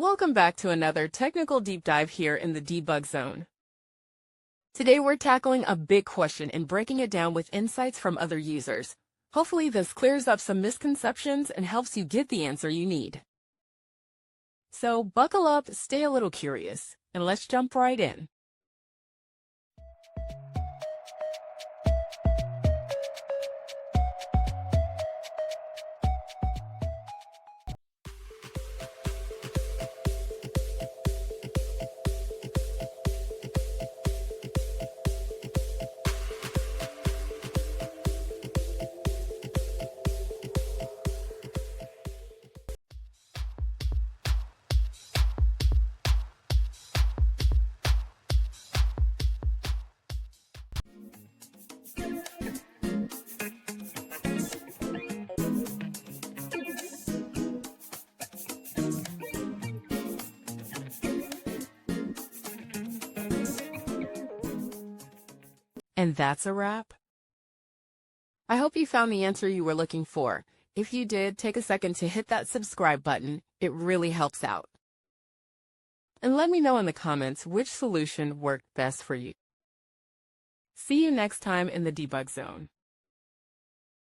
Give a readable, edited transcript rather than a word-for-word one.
Welcome back to another technical deep dive here in the Debug Zone. Today we're tackling a big question and breaking it down with insights from other users. Hopefully this clears up some misconceptions and helps you get the answer you need. So buckle up, stay a little curious, and let's jump right in. And that's a wrap. I hope you found the answer you were looking for. If you did, take a second to hit that subscribe button. It really helps out. And let me know in the comments which solution worked best for you. See you next time in the Debug Zone.